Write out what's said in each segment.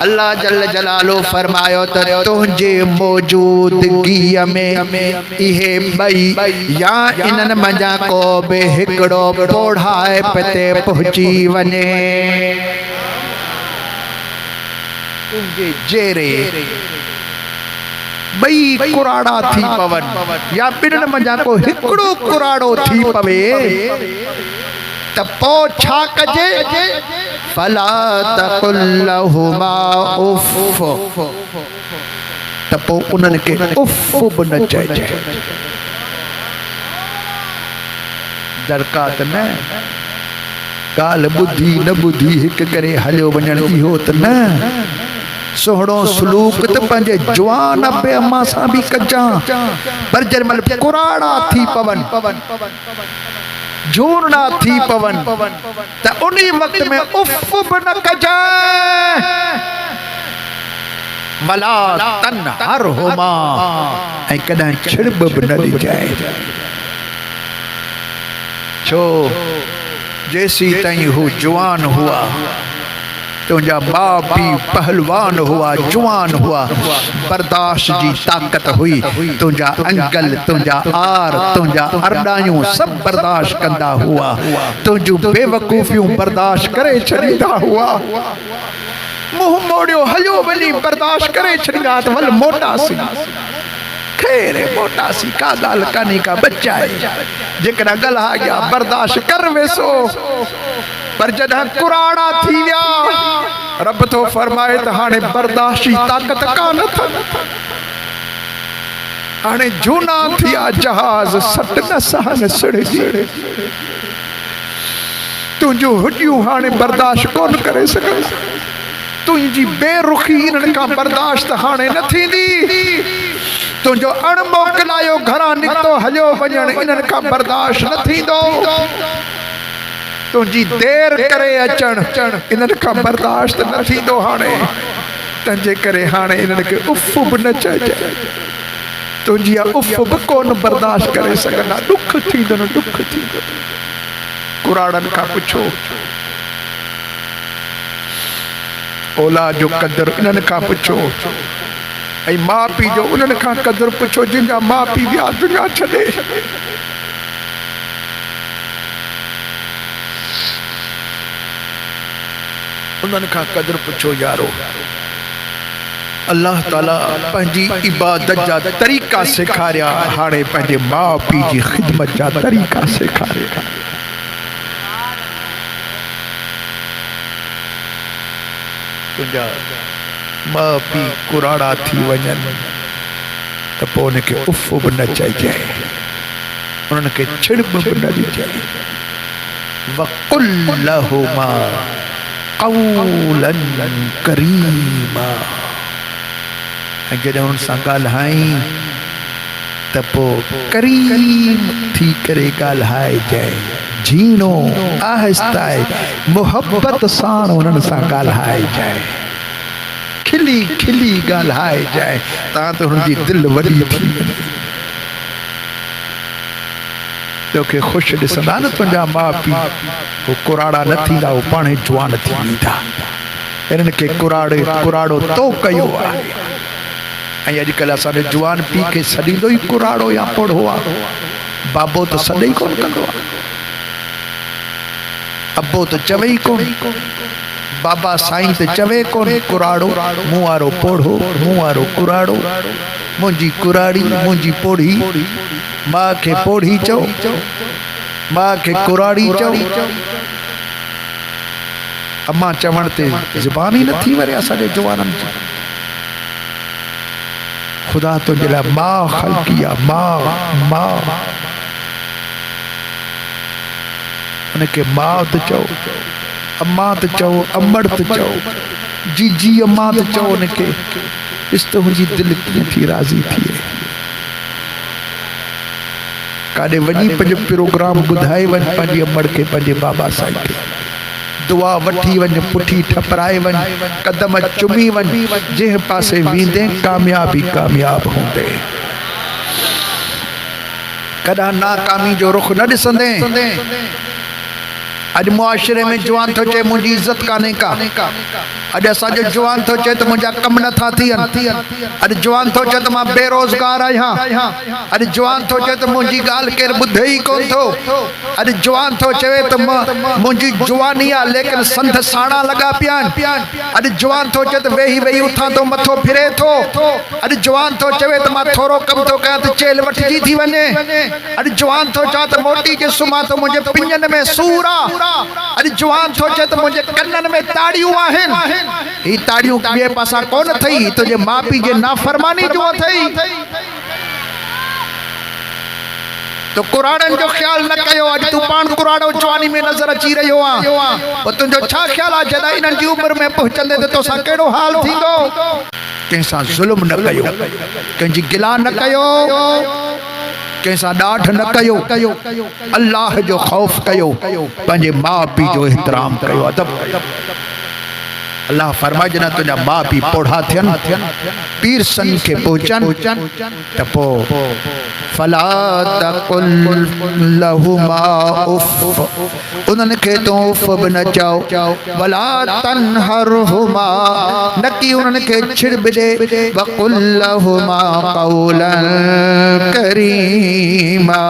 अल्लाह जल जलालो फरमायो त तुझे मौजूदगी में इहे बई या इनन मजा को बे हिकड़ो पोढ़ाए पते पहुंची वने तुझे जेरे बई कुराड़ा थी पवन या बिन मजा को हिकड़ो कुराड़ो थी पवे त पो छा कजे फला तकुल लहुमा उफ त पो उन्हनि के उफ बि न चइजे दरकार न ॻाल्हि ॿुधी न ॿुधी हिकु करे हलियो वञण इहो त न सोहणो सलूक त पंहिंजे जवान पे अम्मा सां बि कजां पर जंहिंमहिल कुराड़ा थी पवन झूरना थी पवन त उन्ही वक्त में उफ बि न कजां मला तन हर होमा ऐं कॾहिं छिड़ब बि न ॾिजाए छो जैसी ताईं हू जवान हुआ तुझा माँ भी पहलवान हुआ जवान हुआ बर्दाश्त जी ताकत हुई तुझा अंकल तुझा आर तुझा अरडायूं सब बर्दाश्त कंदा हुआ तुझू बेवकूफियूं बर्दाश्त करे छॾींदा हुआ मुंह मोड़ियो हलियो वञी बर्दाश्त करे छॾींदा त वल मोटासी खैर मोटासी का ॻाल्हि कान्हे का बच्चा है जेकॾहिं ॻाल्हा गया बर्दाश्त कर वेसो पर जॾहिं कुराड़ा थी विया रब तो फरमाए त हाणे बर्दाश्त जी ताकत कान अथनि हाणे झूना थिया जहाज सट न सहन सिड़जी तुंहिंजूं हुॾियूं हाणे बर्दाश्त कोन करे सघनि तुंहिंजी बेरुखी इन्हनि खां बर्दाश्त हाणे न थींदी तुंहिंजो अणमोकिलायो घरां निकितो हलियो वञण इन्हनि खां बर्दाश्त न थींदो तुझी देर करे अचण इन्हनि खां बर्दाश्त न थींदो हाणे तंहिंजे करे हाणे इन्हनि खे उफ बि न चइजे तुंहिंजी उफ बि कोन बर्दाश्त करे सघंदा दुख थींदो न दुख थींदो कुराड़नि खां पुछो औलाद जो क़दुरु इन्हनि खां पुछो ऐं माउ पीउ जो उन्हनि खां क़दुरु पुछो जिनजा माउ पीउ विया दुनिया छॾे उन्हनि खां क़दुरु पुछो यारो अल्लाह ताला पंहिंजी इबादत जा तरीक़ा सेखारिया हाणे पंहिंजे माउ पीउ जी ख़िदमत जा तरीक़ा सेखारिया तुंहिंजा माउ पीउ कुराड़ा थी वञनि त पोइ उनखे उफ बि न चइजे उन्हनि खे छिड़ब बि न ॾिजाए वक़ुल लहुमा क़ौलन करीमा ऐं जॾहिं हुन सां ॻाल्हाई त पोइ करीम थी करे ॻाल्हाइजाए झीणो आहिस्ता मुहबत सां हुननि सां ॻाल्हाइजाए खिली खिली ॻाल्हाइजाए तां त हुनजी दिलि वॾी थी तोखे ख़ुशि ॾिसंदा न तुंहिंजा माउ पीउ हू कुराड़ा न थींदा हू पाण ई जवान थी वेंदा इन्हनि खे कुराड़ो तो कयो आहे ऐं अॼुकल्ह असांजे जवान पीउ खे सॾींदो ई कुराड़ो या पोढ़ो आहे बाबो त सॾे ई कोन कंदो आहे अबो त चवे ई कोन बाबा साईं त चवे कोन कुराड़ो मूं वारो पोढ़ो मूं वारो कुराड़ो मुंहिंजी कुराड़ी मुंहिंजी पोढ़ी मां खे पोढ़ी चओ मां खे कुराड़ी चओ अम्मा चवण ते ज़ुबान ई न थी वरे असांजे जवाननि जी ख़ुदा तुंहिंजे लाइ मां ख़लक़ी आहे मां उनखे माउ त चओ अम्मा त चओ अमड़ त चओ जीजी अम्मा त चओ उनखे ॾिस त मुंहिंजी दिलि कीअं थी राज़ी थिए काॾे वञी पंहिंजो प्रोग्राम ॿुधाए वञ पंहिंजी अमड़ खे पंहिंजे बाबा साईं खे दुआ वठी वञ पुठी ठपराए वञ कदम चुमी वञ जंहिं पासे वेंदे कामयाब हूंदे कॾहिं नाकामी जो रुख न ॾिसंदे अज मुआशरे में जवान तो चे मुझी इज्जत काने का अज असांजो जवान तो चे तो मुझा कम न था थियन अज जवान तो चे तो मां बेरोजगार आहियां अज जवान तो चे तो मुझी गाल केर बुधे ही कोन थो अज जवान तो चवे तो मुझी जवानी आ लेकिन संध साणा लगा पियान अज जवान तो चे तो वेही वेही उठा तो मथो फिरे थो अज जवान तो चवे तो मां थोरो कम तो कया तो चेल वठजी थी वने अज जवान तो चा तो मोटी के सुमा तो मुझे पिंजन में सूरा अरे जवान सोचे तो मुझे कन्नन में ताड़ियों आहिन ई ताड़ियों के पासा कौन थई तो जे मां पी जे नाफरमानी जो थई तो कुराड़न जो ख्याल न कयो अज तू पान कुराड़ो जवानी में नजर अची रहियो आ ओ तुंजो छा ख्याल आ जदा इनन जी उम्र में पहुंचंदे तो सा केड़ो हाल थींदो कैसा जुल्म न कयो कंजी गिला न कयो कैसा डाठ न कयो अल्लाह जो खौफ कयो पंजे माँ पी जो एहतराम कयो अदब अल्लाह फरमाए जना तुझा माँ पी पोढ़ा थियन पीर सन के पहुंचन तपो फला तकुल लहुमा उफ उन्हनि खे तो उफ बि न चओ वला तनहरहुमा नकी उन्हनि खे छिड़ब दे वकुल लहुमा कौलन करीमा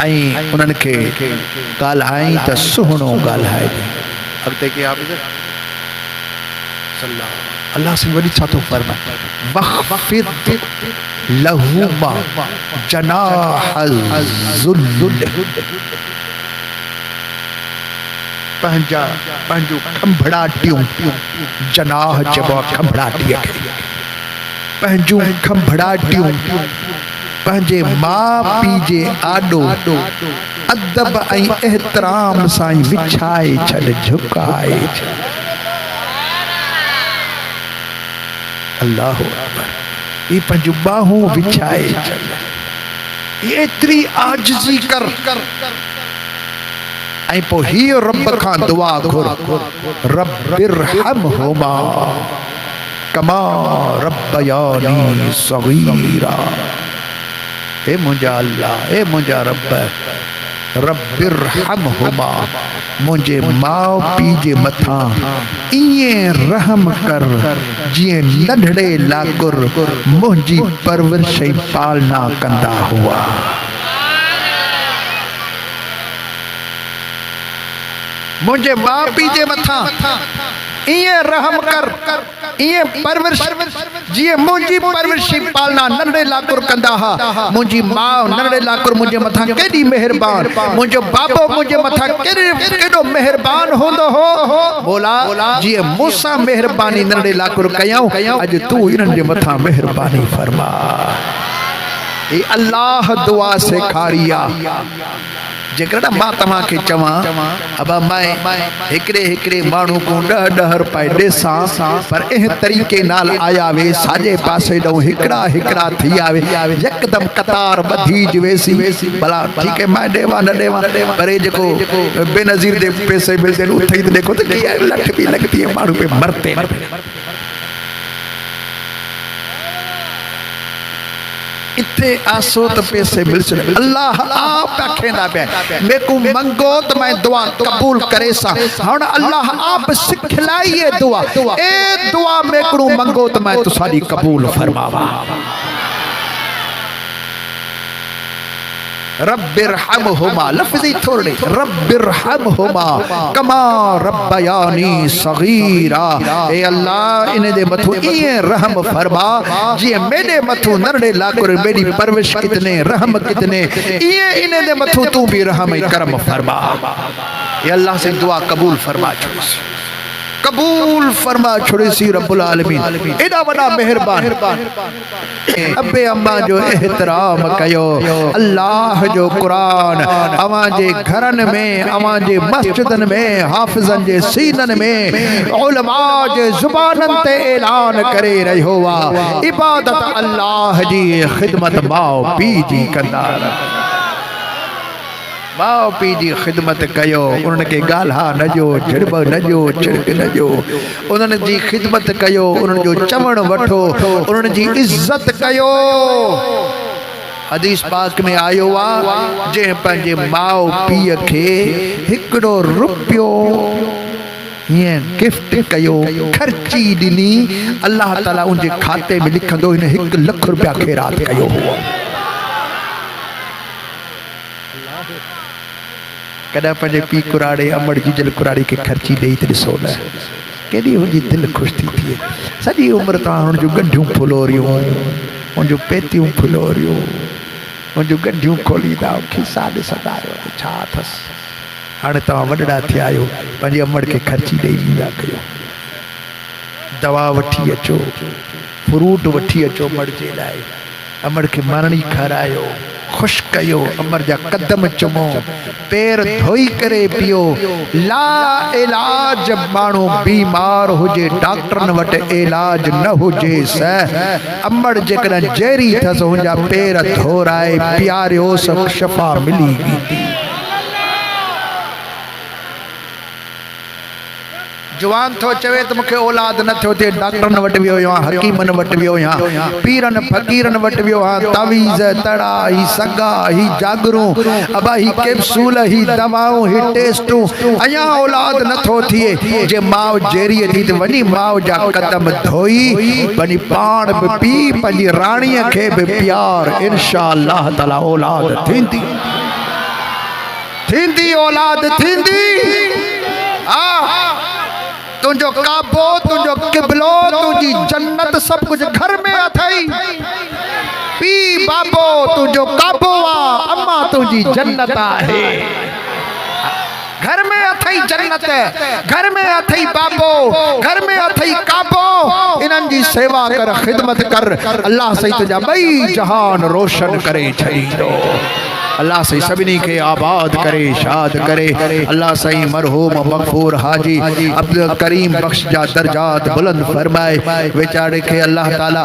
आई उन्हनि खे ॻाल्हाई त सुहिणो ॻाल्हाए अॻिते के आप अल्लाह से वरी छा थो फरमाए वख़्फ़िद लहुमा जनाहल ज़ुल्ल पंहिंजो खंभड़ाटियूं जनाह चइबो आहे खंभड़ाटीअ खे पंहिंजूं खंभड़ाटियूं पंहिंजे माउ पीउ जे आॾो अदब ऐं एहतराम सां विछाए छॾ झुकाए छॾ अल्लाह अकबर ये पंहिंजूं बाहूं विछाए छॾ एतिरी आजिज़ी कर ऐं पोइ हीअ रब खां दुआ घुर रब्बिरहमहुमा कमा रब्बयानी सगीरा ए मुंहिंजा अल्लाह ए मुंहिंजा रब रब्बिरहमहुमा मुझे माउ पी जे मथा इएं रहम कर जीअं नंढड़े लाकुर मुंहिंजी परवरिश ऐं पालना कंदा हुआ मुझे माउ पी जे मथा इएं रहम कर इएं परवरिश जीअं मुंहिंजी परवरिश पालना नंढड़े लाकुर कंदा हा मुंहिंजी माउ नंढड़े लाकुर मुंहिंजे मथां केॾी महिरबान मुंहिंजो बाबो मुंहिंजे मथां केॾो महिरबान हूंदो हो बोला जीअं मूंसां महिरबानी नंढड़े लाकुर कयऊं अॼु तूं इन्हनि जे मथां महिरबानी फरमा ये अल्लाह दुआ सेखारी आहे जेकर मां तव्हां खे चवां अब मैं हिकड़े हिकड़े माण्हू को 10 रुपए ॾेसां पर इह तरीक़े नाल आया वे साॼे पासे ॾऊं हिकड़ा हिकड़ा थी आवे यकदम कतार ॿधी वेसी भला ठीक है मैं ॾेवा न ॾेवा पर जेको बेनज़ीर दे पैसे मिलते उठई तो देखो तो लठ भी लगती है माण्हू पे मरते इतने आसो तो पैसे मिल सके अल्लाह आप रखेंदा पे मेरे को मंगो तो मैं दुआ कबूल करे सा हुन अल्लाह आप सिखलाई ये दुआ ए दुआ मेरे को मंगो तो मैं तो सारी कबूल फरमावा रब्बिरहमहुमा लफ्ज़ी थोड़े रब्बिरहमहुमा कमा रब्बयानी सगीरा ए अल्लाह इने दे मथो इए रहम फरमा जी मेरे मथो नरड़े लाकुर मेरी परवरिश कितने रहम कितने इए इने दे मथो तू भी रहम करम फरमा ए अल्लाह से दुआ कबूल फरमा कबूल फरमा छोड़े सी रब्बुल आलमीन एडा बड़ा मेहरबान अबे अम्मा जो एहतराम कयो अल्लाह जो कुरान अवां जे घरन में अवां जे मस्जिदन में हाफिजन जे सीनन में उलमा जे जुबानन ते ऐलान करे रहियो वा इबादत अल्लाह जी खिदमत माओ पी जी कंदा माओ पी जी खिदमत कयो उनके गाल्हा न जो झड़ब न जो छिड़क न जो उन्हनि जी खिदमत कयो उन्हनि जो चवण वठो उन्हनि जी इज्जत कयो हदीस पाक में आयो आ जे पंहिंजे माउ पीउ खे हिकिड़ो रुपयो ये गिफ्ट कयो खर्ची दिनी अल्लाह ताला उनके खाते में लिखंदो इन 1 लाख रुपया खैरात कयो हुआ। कदा पंहिंजे पी कुराड़े अमड़ जी दिल कुराड़ी के खर्ची दे त ॾिसो न केॾी उनजी दिल ख़ुशि थी थिए। सॼी उम्र तव्हां हुनजूं गंढियूं फुलोरियूं हुनजूं पेतियूं फुलोरियूं हुनजूं गंढियूं खोलींदा खिसा ॾिसंदा आहियो त छा अथसि। हाणे तव्हां वॾड़ा थिया आहियो पंहिंजे अमड़ के खर्ची ॾेई ॾींदा कयो। दवा वठी अचो फ्रूट वठी अचो अमड़ जे लाइ अमड़ के मारणी खारायो खुश कयो अमर जा कदम चुमो पैर धोई करे पियो। ला इलाज माण्हू बीमार हुजे डॉक्टरन वटि इलाज न हुजे स अमड़ जेकॾहिं जहिड़ी अथसि हुनजा पैर धोराए पियारियो सब शफ़ा मिली वेंदी। जवान थो चवे त मूंखे औलाद न थियो थिए डॉक्टरन वटि वियो आहियां हकीमन वटि वियो आहियां पीरन फ़कीरन वटि वियो आहियां तावीज़ तड़ा ही सगा ही जागरूं अबा ही कैप्सूल ही दवाऊं ही टेस्टूं अञा औलाद नथो थिए। जे माउ जेरी थी त वञी माउ जा कदम धोई वञी पाण बि पी पंहिंजी राणीअ खे बि प्यार इंशाअल्लाह ताला औलाद थींदी थींदी औलाद थींदी। तुझो काबो तुझो किबलो तुझी जन्नत सब कुछ घर में अथई। पी बाबो तुझो काबो आ अम्मा तुझी जन्नत आहे। घर में अथई जन्नत घर में अथई बाबो घर में अथई काबो इन्हनि जी सेवा कर खिदमत कर अल्लाह सही तुझा ॿई जहान रोशन करे छॾींदो। अल्लाह सही सभिनी के आबाद करे शाद करे। अल्लाह सही मरहूम मगफूर हाजी अब्दुल करीम बख्श जा दर्जात बुलंद फरमाए। बेचारे के अल्लाह ताला